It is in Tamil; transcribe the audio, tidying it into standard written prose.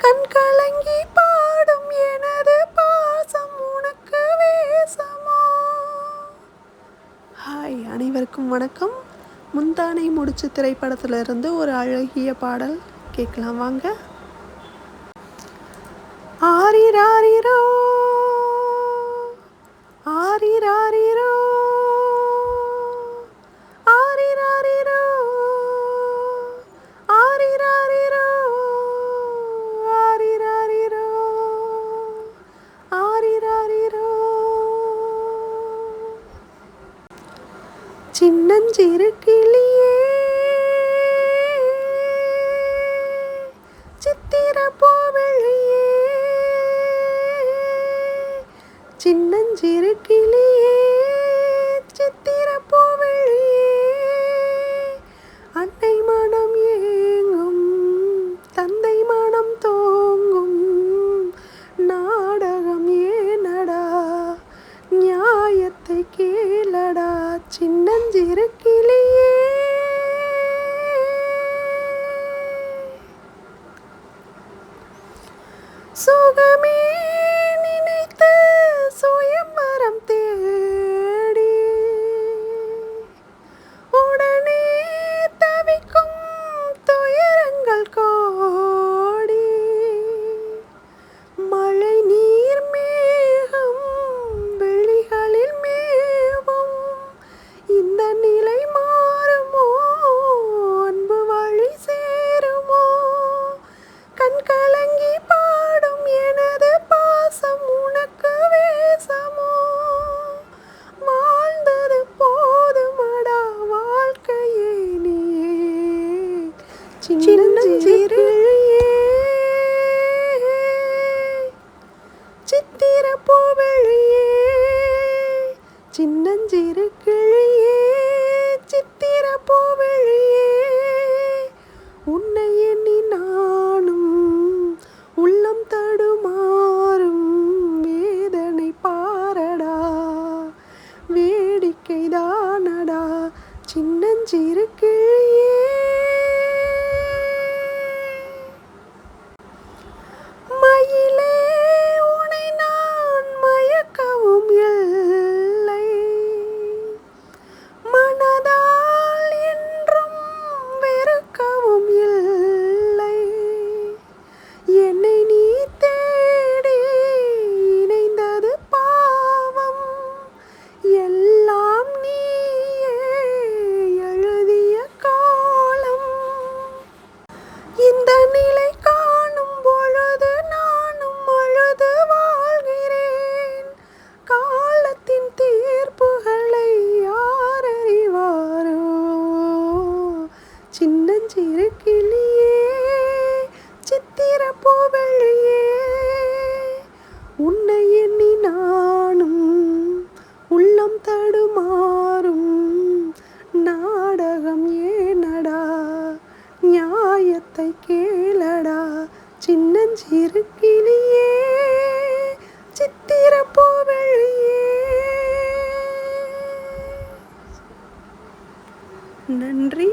கண் கலங்கி பாடும் எனது பாசம் உனக்கு வேசமா. ஹாய், அனைவருக்கும் வணக்கம். முந்தானை முடிச்சு திரைப்படத்திலிருந்து ஒரு அழகிய பாடல் கேட்கலாம் வாங்க. ஆரிராரிரோ ஆரிராரிரோ ஆரிராரிரோ ஆரிராரிரோ ஆரிராரிரோ ஆரிராரிரோ. சின்னஞ்சிறு கிளியே சித்திர பூவெளியே, சின்னஞ்சிறு கிளியே சித்திர பூவெளியே, அன்னை மனம் ஏங்கும் தந்தை மனம் தோங்கும் நாடகம் ஏனடா நியாயத்தை கேளடா. சின்னஞ்சிறு கிளியே சுகமே நினைத்து சுயம்பரம் தேடி உடனே தவிக்கும் துயரங்கள் கோடி, மழை நீர் மேகம் வெளிகளில் மேவும் இந்த நிலை மாறுமோ, அன்பு வழி சேருமோ, கண் கலங்கி பாடும் எனது பாசம் உனக்கு வேசமோ, வாழ்ந்தது போதுமடா வாழ்க்கையே நீயே. சின்னஞ்சிறு சித்திர பூவெளியே, சின்னஞ்சிறு கிளியே சித்திர பூவெளியே, உன்னை எண்ணி நானும் உள்ளம் தடுமாறும் வேதனை பாரடா வேடிக்கைதானடா. சின்னஞ்சிறு கிளியே மயிலே உனை நான் மயக்கவும் இல்லை, மனதால் என்றும் வெறுக்கவும் இல்லை, என்னை நீ தேடி இணைந்தது பாவம், எல்லாம் நீயே எழுதிய காலம். இந்த நிலை காணும் பொழுது நானும் அழுது வாழ்கிறேன், காலத்தின் தீர்ப்புகளை யார் அறிவாரோ. சின்னஞ்சிறு கிளியே சித்திர பூவெளியே, உன்னை எண்ணி நானும் உள்ளம் தடுமாறும் நாடகம் ஏனடா நியாயத்தை கேளடா. சின்னஞ்சிறு கிளியே சித்திர பூவெளியே. நன்றி.